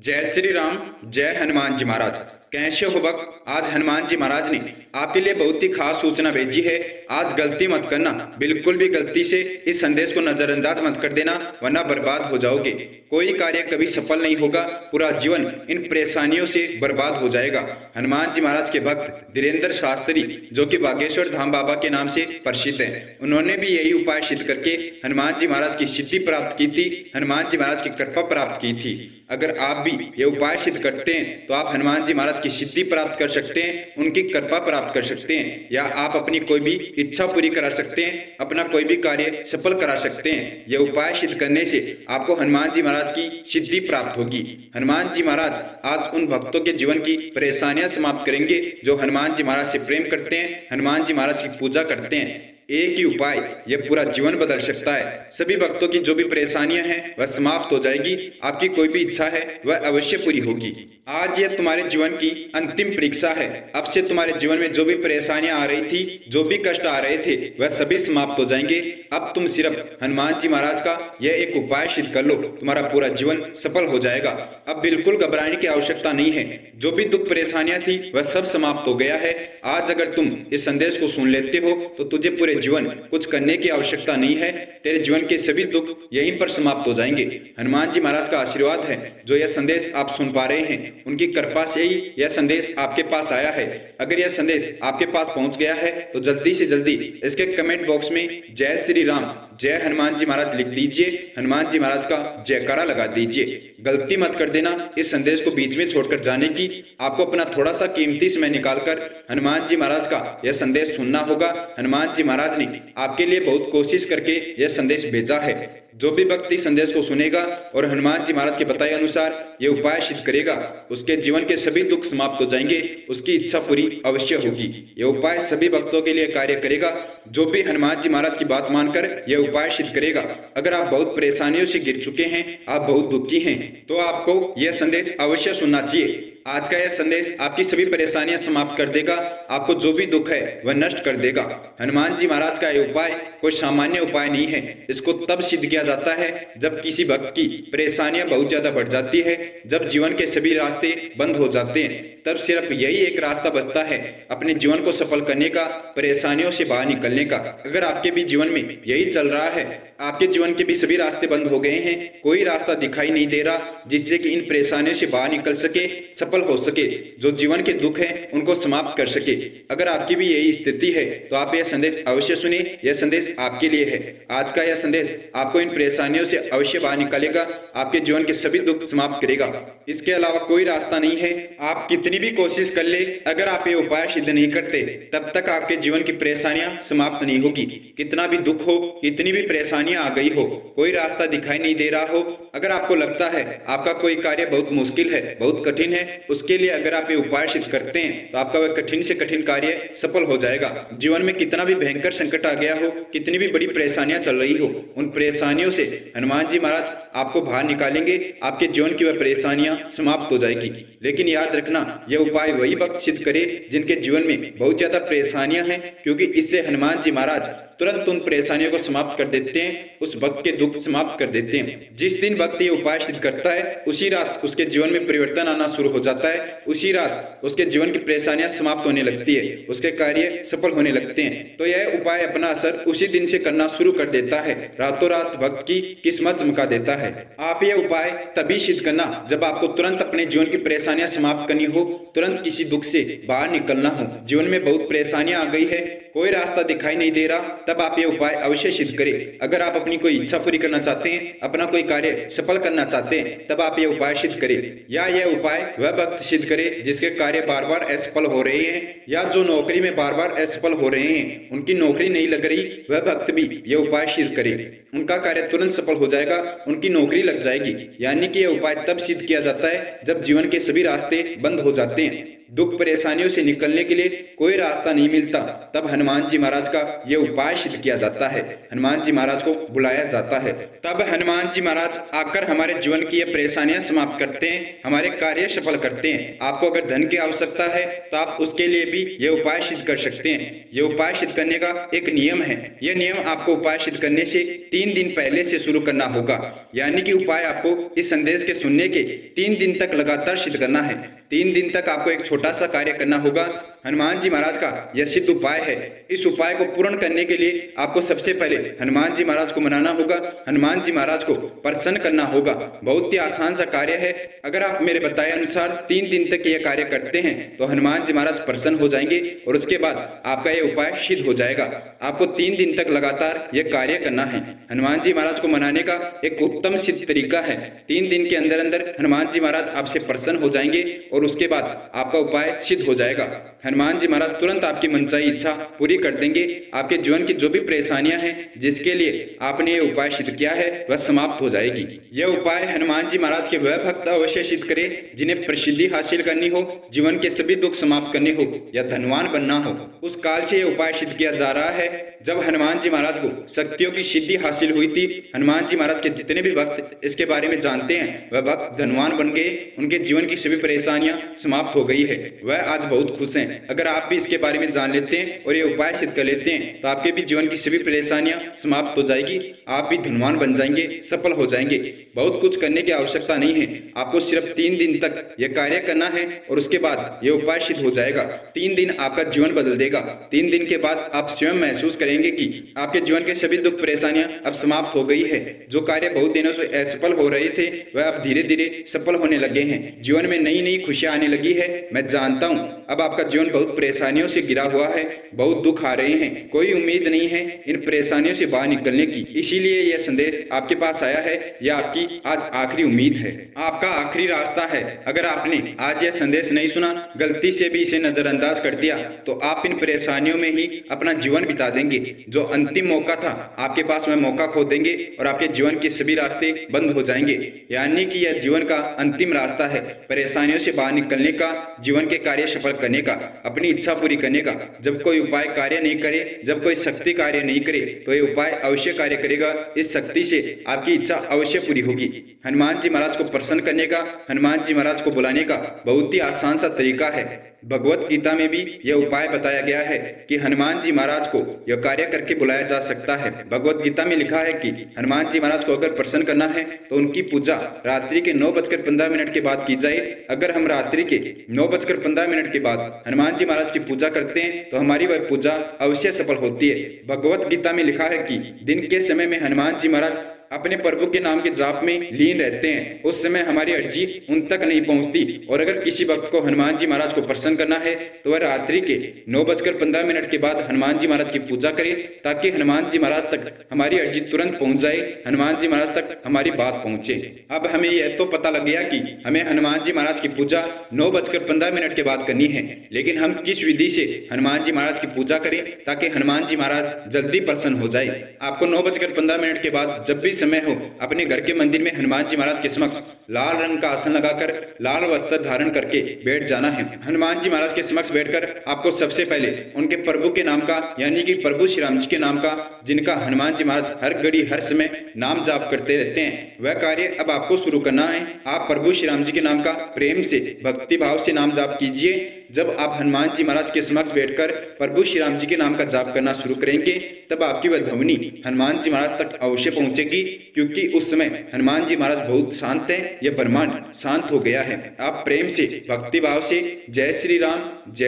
जय श्री राम। जय हनुमान जी महाराज। कैसे हो भक्त? आज हनुमान जी महाराज ने आपके लिए बहुत ही खास सूचना भेजी है। आज गलती मत करना, बिल्कुल भी गलती से इस संदेश को नजरअंदाज मत कर देना, वरना बर्बाद हो जाओगे। कोई कार्य कभी सफल नहीं होगा, पूरा जीवन इन परेशानियों से बर्बाद हो जाएगा। हनुमान जी महाराज के भक्त धीरेन्द्र शास्त्री, जो कि बागेश्वर धाम बाबा के नाम से प्रसिद्ध हैं, उन्होंने भी यही उपाय सिद्ध करके हनुमान जी महाराज की सिद्धि प्राप्त की थी, हनुमान जी महाराज की कृपा प्राप्त की थी। अगर आप भी ये उपाय सिद्ध करते हैं तो आप हनुमान जी महाराज की सिद्धि प्राप्त कर सकते हैं, उनकी कृपा प्राप्त कर सकते हैं, या आप अपनी कोई भी इच्छा पूरी करा सकते हैं, अपना कोई भी कार्य सफल करा सकते हैं। यह उपाय सिद्ध करने से आपको हनुमान जी महाराज की सिद्धि प्राप्त होगी। हनुमान जी महाराज आज उन भक्तों के जीवन की परेशानियां समाप्त करेंगे जो हनुमान जी महाराज से प्रेम करते हैं, हनुमान जी महाराज की पूजा करते हैं। एक ही उपाय यह पूरा जीवन बदल सकता है। सभी भक्तों की जो भी परेशानियां हैं वह समाप्त हो जाएगी। आपकी कोई भी इच्छा है वह अवश्य पूरी होगी। आज यह तुम्हारे जीवन की अंतिम परीक्षा है। अब से तुम्हारे जीवन में जो भी परेशानियां आ रही थी, जो भी कष्ट आ रहे थे, वह सभी समाप्त हो जाएंगे। अब तुम सिर्फ हनुमान जी महाराज का यह एक उपाय सिद्ध कर लो, तुम्हारा पूरा जीवन सफल हो जाएगा। अब बिल्कुल घबराने की आवश्यकता नहीं है। जो भी दुख परेशानियां थी वह सब समाप्त हो गया है। आज अगर तुम इस संदेश को सुन लेते हो तो तुझे पूरे जीवन कुछ करने की आवश्यकता नहीं है। तेरे जीवन के सभी दुख यहीं पर समाप्त हो जाएंगे। हनुमान जी महाराज का आशीर्वाद है जो यह संदेश आप सुन पा रहे हैं, उनकी कृपा से ही यह संदेश आपके पास आया है। अगर यह संदेश आपके पास पहुंच गया है तो जल्दी से जल्दी इसके कमेंट बॉक्स में जय श्री राम, जय हनुमान जी महाराज लिख दीजिए। हनुमान जी महाराज का जयकारा लगा दीजिए। गलती मत कर देना इस संदेश को बीच में छोड़कर जाने की। आपको अपना थोड़ा सा कीमती समय निकालकर हनुमान जी महाराज का यह संदेश सुनना होगा। हनुमान जी महाराज ने आपके लिए बहुत कोशिश करके यह संदेश भेजा है। जो भी व्यक्ति संदेश को सुनेगा और हनुमान जी महाराज के बताए अनुसार ये उपाय सिद्ध करेगा, उसके जीवन के सभी दुख समाप्त हो जाएंगे, उसकी इच्छा पूरी अवश्य होगी। यह उपाय सभी भक्तों के लिए कार्य करेगा जो भी हनुमान जी महाराज की बात मानकर यह उपाय सिद्ध करेगा। अगर आप बहुत परेशानियों से घिर चुके हैं, आप बहुत दुखी हैं, तो आपको यह संदेश अवश्य सुनना चाहिए। आज का यह संदेश आपकी सभी परेशानियां समाप्त कर देगा। आपको जो भी दुख है वह नष्ट कर देगा। हनुमान जी महाराज का यह उपाय कोई सामान्य उपाय नहीं है। इसको तब सिद्ध किया जाता है जब किसी भक्त की परेशानियां बहुत ज्यादा बढ़ जाती है, जब जीवन के सभी रास्ते बंद हो जाते हैं, तब सिर्फ यही एक रास्ता बचता है अपने जीवन को सफल करने का, परेशानियों से बाहर निकलने का। अगर आपके भी जीवन में यही चल रहा है, आपके जीवन के भी सभी रास्ते बंद हो गए हैं, कोई रास्ता दिखाई नहीं दे रहा जिससे कि इन परेशानियों से बाहर निकल सके, सफल हो सके, जो जीवन के दुख हैं उनको समाप्त कर सके, अगर आपकी भी यही स्थिति है तो आप यह संदेश अवश्य सुनिए। यह संदेश आपके लिए है। आज का यह संदेश आपको इन परेशानियों से अवश्य बाहर निकालेगा, आपके जीवन के सभी दुख समाप्त करेगा। इसके अलावा कोई रास्ता नहीं है। आप कितनी भी कोशिश कर ले, अगर आप ये उपाय सिद्ध नहीं करते तब तक आपके जीवन की परेशानियां समाप्त नहीं होगी। कितना भी दुख हो, कितनी भी परेशानियां आ गई हो, कोई रास्ता दिखाई नहीं दे रहा हो, अगर आपको लगता है आपका कोई कार्य बहुत मुश्किल है, बहुत कठिन है, उसके लिए अगर आप ये उपाय सिद्ध करते हैं तो आपका वह कठिन से कठिन कार्य सफल हो जाएगा। जीवन में कितना भी भयंकर संकट आ गया हो, कितनी भी बड़ी परेशानियां चल रही हो, उन परेशानियों से हनुमान जी महाराज आपको बाहर निकालेंगे। आपके जीवन की वह परेशानियां समाप्त हो जाएगी। लेकिन याद रखना, यह उपाय वही भक्त सिद्ध करे जिनके जीवन में बहुत ज्यादा परेशानियां हैं, क्योंकि इससे हनुमान जी महाराज तुरंत उन परेशानियों को समाप्त कर देते हैं, उस भक्त के दुख समाप्त कर देते हैं। जिस दिन भक्त ये उपाय सिद्ध करता है उसी रात उसके जीवन में परिवर्तन आना शुरू हो जाता है। उसी रात उसके जीवन की परेशानियां समाप्त होने लगती है, उसके कार्य सफल होने लगते हैं। तो यह उपाय अपना असर उसी दिन से करना शुरू कर देता है, रातों रात भक्त की किस्मत चमका देता है। आप यह उपाय तभी सिद्ध करना जब आपको तुरंत अपने जीवन की परेशानियां समाप्त करनी हो, तुरंत किसी दुख से बाहर निकलना हो। जीवन में बहुत परेशानियां आ गई है, कोई रास्ता दिखाई नहीं दे रहा, तब आप ये उपाय अवश्य सिद्ध करें। अगर आप अपनी कोई इच्छा पूरी करना चाहते हैं, अपना कोई कार्य सफल करना चाहते हैं, तब आप ये उपाय सिद्ध करें। या यह उपाय वह भक्त सिद्ध करे जिसके कार्य बार बार असफल हो रहे हैं, या जो नौकरी में बार बार असफल हो रहे हैं, उनकी नौकरी नहीं लग रही, वह भक्त भी यह उपाय सिद्ध करे, उनका कार्य तुरंत सफल हो जाएगा, उनकी नौकरी लग जाएगी। यानी कि यह उपाय तब सिद्ध किया जाता है जब जीवन के सभी रास्ते बंद हो जाते हैं। दुख परेशानियों से निकलने के लिए कोई रास्ता नहीं मिलता, तब हनुमान जी महाराज का यह उपाय सिद्ध किया जाता है। हनुमान जी महाराज को बुलाया जाता है, तब हनुमान जी महाराज आकर हमारे जीवन की ये परेशानियां समाप्त करते हैं, हमारे कार्य सफल करते हैं। आपको अगर धन की आवश्यकता है तो आप उसके लिए भी ये उपाय सिद्ध कर सकते हैं। ये उपाय सिद्ध करने का एक नियम है। यह नियम आपको उपाय सिद्ध करने से 3 दिन पहले से शुरू करना होगा, यानी कि उपाय आपको इस संदेश के सुनने के 3 दिन तक लगातार सिद्ध करना है। 3 दिन तक आपको एक छोटा सा कार्य करना होगा। हनुमान जी महाराज का यह सिद्ध उपाय है। इस उपाय को पूर्ण करने के लिए आपको सबसे पहले हनुमान जी महाराज को मनाना होगा, हनुमान जी महाराज को प्रसन्न करना होगा। बहुत ही आसान सा कार्य है। अगर आप मेरे बताए अनुसार 3 दिन तक यह कार्य करते हैं तो हनुमान जी महाराज प्रसन्न हो जाएंगे और उसके बाद आपका यह उपाय सिद्ध हो जाएगा। आपको 3 दिन तक लगातार यह कार्य करना है। हनुमान जी महाराज को मनाने का एक उत्तम सिद्ध तरीका है। 3 दिन के अंदर अंदर हनुमान जी महाराज आपसे प्रसन्न हो जाएंगे और उसके बाद आपका उपाय सिद्ध हो जाएगा। हनुमान जी महाराज तुरंत आपकी मनचाही इच्छा पूरी कर देंगे। आपके जीवन की जो भी परेशानियां हैं, जिसके लिए आपने ये उपाय सिद्ध किया है, वह समाप्त हो जाएगी। यह उपाय हनुमान जी महाराज के वह भक्त अवश्य सिद्ध करें जिन्हें प्रसिद्धि हासिल करनी हो, जीवन के सभी दुख समाप्त करने हो या धनवान बनना हो। उस काल से यह उपाय सिद्ध किया जा रहा है जब हनुमान जी महाराज को शक्तियों की सिद्धि हासिल हुई थी। हनुमान जी महाराज के जितने भी भक्त इसके बारे में जानते हैं, वह भक्त धनवान बन गए। उनके जीवन की सभी परेशानियां समाप्त हो गई है। वह आज बहुत खुश हैं। अगर आप भी इसके बारे में जान लेते हैं और ये उपाय सिद्ध कर लेते हैं तो आपके भी जीवन की सभी परेशानियां समाप्त हो जाएगी। आप भी धनवान बन जाएंगे, सफल हो जाएंगे। बहुत कुछ करने की आवश्यकता नहीं है। आपको सिर्फ 3 दिन तक यह कार्य करना है और उसके बाद यह उपाय सिद्ध हो जाएगा। 3 दिन आपका जीवन बदल देगा। 3 दिन के बाद आप स्वयं महसूस करेंगे कि आपके जीवन के सभी दुख परेशानियां अब समाप्त हो गई है। जो कार्य बहुत दिनों से असफल हो रहे थे, वह अब धीरे धीरे सफल होने लगे हैं। जीवन में नई नई खुशियां आने लगी है। मैं जानता हूं अब आपका जीवन बहुत परेशानियों से घिरा हुआ है, बहुत दुख आ रहे हैं, कोई उम्मीद नहीं है इन परेशानियों से बाहर निकलने की। इसीलिए यह संदेश आपके पास आया है। यह आपकी आज आखिरी उम्मीद है, आपका आखिरी रास्ता है। अगर आपने आज यह संदेश नहीं सुना, गलती से भी इसे नजरअंदाज कर दिया, तो आप इन परेशानियों में ही अपना जीवन बिता देंगे। जो अंतिम मौका था आपके पास, वह मौका खो देंगे और आपके जीवन के सभी रास्ते बंद हो जाएंगे। यानी कि यह जीवन का अंतिम रास्ता है, परेशानियों से बाहर निकलने का, जीवन के कार्य सफल करने का, अपनी इच्छा पूरी करने का। जब कोई उपाय कार्य नहीं करे, जब कोई शक्ति कार्य नहीं करे, तो ये उपाय अवश्य कार्य करेगा। इस शक्ति से आपकी इच्छा अवश्य पूरी होगी। हनुमान जी महाराज को प्रसन्न करने का, हनुमान जी महाराज को बुलाने का बहुत ही आसान सा तरीका है। भगवत गीता में भी यह उपाय बताया गया है कि हनुमान जी महाराज को यह कार्य करके बुलाया जा सकता है। भगवत गीता में लिखा है कि हनुमान जी महाराज को अगर प्रसन्न करना है तो उनकी पूजा रात्रि के 9:15 के बाद की जाए। अगर हम रात्रि के 9:15 के बाद हनुमान जी महाराज की पूजा करते हैं तो हमारी वह पूजा अवश्य सफल होती है। भगवत गीता में लिखा है कि दिन के समय में हनुमान जी महाराज अपने प्रभु के नाम के जाप में लीन रहते हैं। उस समय हमारी अर्जी उन तक नहीं पहुंचती। और अगर किसी भक्त को हनुमान जी महाराज को प्रसन्न करना है तो वह रात्रि के 9:15 के बाद हनुमान जी महाराज की पूजा करे, ताकि हनुमान जी महाराज तक हमारी अर्जी तुरंत पहुंच जाए, हनुमान जी महाराज तक हमारी बात पहुंचे। अब हमें यह तो पता लग गया कि हमें हनुमान जी महाराज की पूजा 9:15 के बाद करनी है, लेकिन हम किस विधि से हनुमान जी महाराज की पूजा करें ताकि हनुमान जी महाराज जल्दी प्रसन्न हो जाए। आपको 9:15 के बाद जब भी समय हो, अपने घर के मंदिर में हनुमान जी महाराज के समक्ष लाल रंग का आसन लगाकर लाल वस्त्र धारण करके बैठ जाना है। हनुमान जी महाराज के समक्ष बैठकर आपको सबसे पहले उनके प्रभु के नाम का, यानी कि प्रभु श्री राम जी के नाम का, जिनका हनुमान जी महाराज हर घड़ी हर समय नाम जाप करते रहते हैं, वह कार्य अब आपको शुरू करना है। आप प्रभु श्री राम जी के नाम का प्रेम से, भक्ति भाव से नाम जाप कीजिए। जब आप हनुमान जी महाराज के समक्ष बैठकर प्रभु श्री राम जी के नाम का जाप करना शुरू करेंगे, तब आपकी वह ध्वनि हनुमान जी महाराज तक अवश्य पहुंचेगी, क्योंकि उस समय हनुमान जी महाराज बहुत शांत हैं। यह ब्रह्मांड शांत हो गया है। आप प्रेम से, भक्ति भाव से जय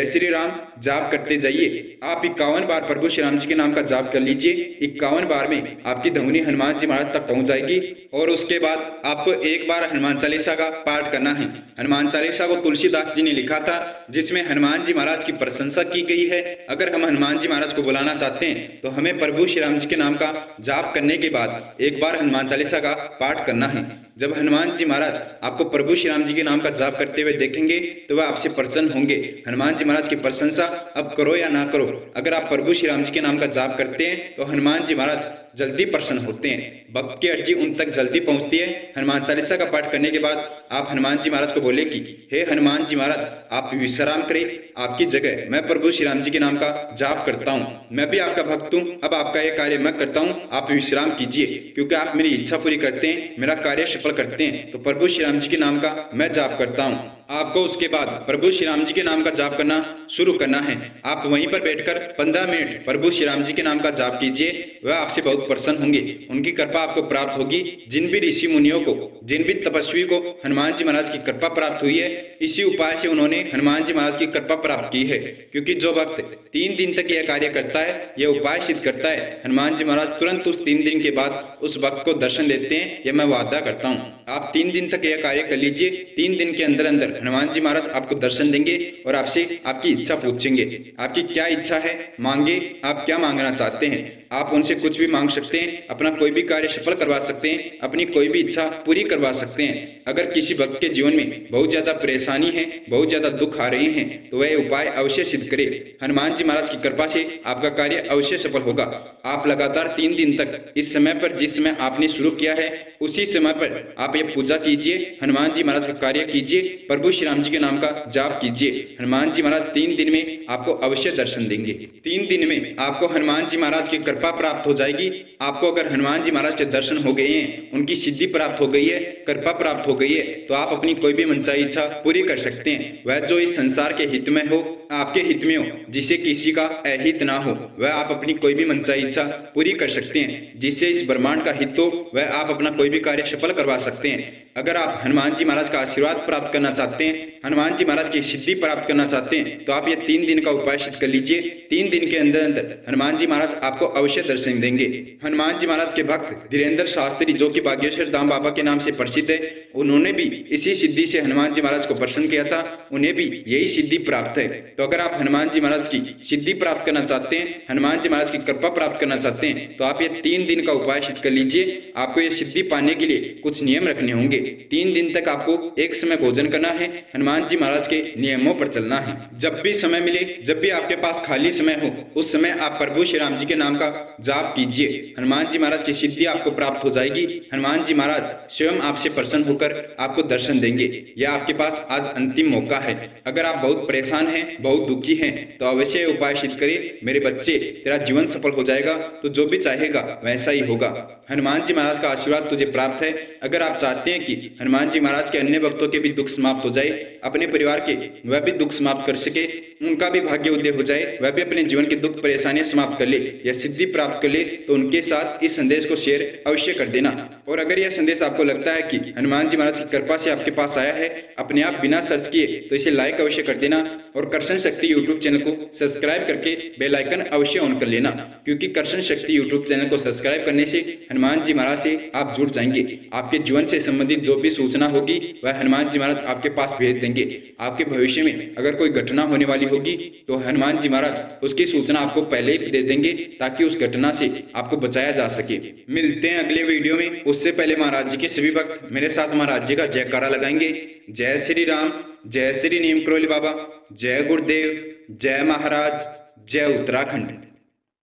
श्री राम जाप करते जाइए। आप 51 बार प्रभु श्री राम जी के नाम का जाप कर लीजिए। 51 बार में आपकी ध्वनि हनुमान जी महाराज तक पहुंच जाएगी। और उसके बाद आपको एक बार हनुमान चालीसा का पाठ करना है। हनुमान चालीसा को तुलसीदास जी ने लिखा था, जिसमें हनुमान जी महाराज की प्रशंसा की गई है। अगर हम हनुमान जी महाराज को बुलाना चाहते हैं तो हमें प्रभु श्री राम जी के नाम का जाप करने के बाद एक बार हनुमान चालीसा का पाठ करना है। जब हनुमान जी महाराज आपको प्रभु श्री राम जी के नाम का जाप करते हुए देखेंगे तो वह आपसे प्रसन्न होंगे। हनुमान जी महाराज की प्रशंसा अब करो या ना करो, अगर आप प्रभु श्री राम जी के नाम का जाप करते हैं तो हनुमान जी महाराज जल्दी प्रसन्न होते हैं। भक्त की अर्जी उन तक जल्दी पहुंचती है। हनुमान चालीसा का पाठ करने के बाद आप हनुमान जी महाराज को बोले कि हे हनुमान जी महाराज, आप विश्राम करें, आपकी जगह मैं प्रभु श्री राम जी के नाम का जाप करता हूँ। मैं भी आपका भक्त हूँ, अब आपका ये कार्य मैं करता हूँ, आप विश्राम कीजिए, क्योंकि आप मेरी इच्छा पूरी करते हैं, मेरा कार्य सफल करते हैं, तो प्रभु श्री राम जी के नाम का मैं जाप करता हूँ। आपको उसके बाद प्रभु श्री राम जी के नाम का जाप करना शुरू करना है। आप वहीं पर बैठकर 15 मिनट प्रभु श्री राम जी के नाम का जाप कीजिए, वह आपसे बहुत प्रसन्न होंगे, उनकी कृपा आपको प्राप्त होगी। जिन भी ऋषि मुनियों को, जिन भी तपस्वी को हनुमान जी महाराज की कृपा प्राप्त हुई है, इसी उपाय से उन्होंने हनुमान जी महाराज की कृपा प्राप्त की है। क्योंकि जो भक्त 3 दिन तक यह कार्य करता है, यह उपाय सिद्ध करता है, हनुमान जी महाराज तुरंत उस 3 दिन के बाद उस भक्त को दर्शन देते हैं, यह मैं वादा करता हूँ। आप 3 दिन तक यह कार्य कर लीजिए। 3 दिन के अंदर अंदर हनुमान जी महाराज आपको दर्शन देंगे और आपसे आपकी इच्छा पूछेंगे। आपकी क्या इच्छा है, मांगे, आप क्या मांगना चाहते हैं। आप उनसे कुछ भी मांग सकते हैं, अपना कोई भी कार्य सफल करवा सकते हैं, अपनी कोई भी इच्छा पूरी करवा सकते हैं। अगर किसी भक्त के जीवन में बहुत ज्यादा परेशानी है, बहुत ज्यादा दुख आ रहे हैं, तो वह उपाय अवश्य सिद्ध करे। हनुमान जी महाराज की कृपा से आपका कार्य अवश्य सफल होगा। आप लगातार 3 दिन तक इस समय पर, जिस समय आपने शुरू किया है, उसी समय पर आप ये पूजा कीजिए, हनुमान जी महाराज का कार्य कीजिए, प्रभु श्री राम जी के नाम का जाप कीजिए। हनुमान जी महाराज 3 दिन में आपको अवश्य दर्शन देंगे। 3 दिन में आपको हनुमान जी महाराज की कृपा प्राप्त हो जाएगी। आपको अगर हनुमान जी महाराज के दर्शन हो गए हैं, उनकी सिद्धि प्राप्त हो गई है, कृपा प्राप्त हो गई है, तो आप अपनी कोई भी मनचाही इच्छा पूरी कर सकते हैं। वह जो इस संसार के हित में हो, आपके हित में हो, जिसे किसी का अहित ना हो, वह आप अपनी कोई भी मनचाही इच्छा पूरी कर सकते हैं। जिससे इस ब्रह्मांड का हित हो, वह आप अपना कोई भी कार्य सफल करवा सकते हैं। अगर आप हनुमान जी महाराज का आशीर्वाद प्राप्त करना चाहते हैं, हनुमान जी महाराज की सिद्धि प्राप्त करना चाहते हैं, तो आप ये 3 दिन का उपाय सिद्ध कर लीजिए। 3 दिन के अंदर अंदर हनुमान जी महाराज आपको अवश्य दर्शन देंगे। हनुमान जी महाराज के भक्त धीरेन्द्र शास्त्री, जो कि बागेश्वर धाम बाबा के नाम से प्रसिद्ध है, उन्होंने भी इसी सिद्धि से हनुमान जी महाराज को प्रसन्न किया था, उन्हें भी यही सिद्धि प्राप्त है। तो अगर आप हनुमान जी महाराज की सिद्धि प्राप्त करना चाहते हैं, हनुमान जी महाराज की कृपा प्राप्त करना चाहते हैं, तो आप ये 3 दिन का उपाय सिद्ध कर लीजिए। आपको ये सिद्धि पाने के लिए कुछ नियम रखने होंगे। 3 दिन तक आपको एक समय भोजन करना है, हनुमान जी महाराज के नियमों पर चलना है। जब भी समय मिले, जब भी आपके पास खाली समय हो, उस समय आप प्रभु श्री राम जी के नाम का जाप कीजिए। हनुमान जी महाराज की सिद्धि आपको प्राप्त हो जाएगी। हनुमान जी महाराज स्वयं आपसे प्रसन्न होकर आपको दर्शन देंगे। यह आपके पास आज अंतिम मौका है। अगर आप बहुत परेशान हैं, बहुत दुखी हैं, तो अवश्य उपाय सिद्ध करें। मेरे बच्चे, तेरा जीवन सफल हो जाएगा, तो जो भी चाहेगा वैसा ही होगा। हनुमान जी महाराज का आशीर्वाद तुझे प्राप्त है। अगर आप चाहते हैं कि हनुमान जी महाराज के अन्य भक्तों के भी दुख समाप्त हो जाए, अपने परिवार के वह भी दुख समाप्त कर सके, उनका भी भाग्य उदय हो जाए, वह भी अपने जीवन की दुख परेशानियां समाप्त कर ले या सिद्धि प्राप्त कर ले, तो उनके साथ इस संदेश को शेयर अवश्य कर देना। और अगर यह संदेश आपको लगता है कि हनुमान जी महाराज की कृपा से आपके पास आया है, अपने आप बिना सर्च किए, तो इसे लाइक अवश्य कर देना और कर्षण शक्ति यूट्यूब चैनल को सब्सक्राइब करके बेल आइकन अवश्य ऑन कर लेना। क्योंकि कर्षण शक्ति यूट्यूब चैनल को सब्सक्राइब करने से हनुमान जी महाराज से आप जुड़ जाएंगे। आपके जीवन से संबंधित जो भी सूचना होगी वह हनुमान जी महाराज आपके पास भेज देंगे। आपके भविष्य में अगर कोई घटना होने वाली होगी तो हनुमान जी महाराज उसकी सूचना आपको पहले ही दे देंगे, ताकि उस घटना से आपको बचाया जा सके। मिलते हैं अगले वीडियो में। उससे पहले महाराज जी के सभी भक्त मेरे साथ महाराज जी का जयकारा लगाएंगे। जय श्री राम, जय श्री नीम करोली बाबा, जय गुरुदेव, जय महाराज, जय उत्तराखंड।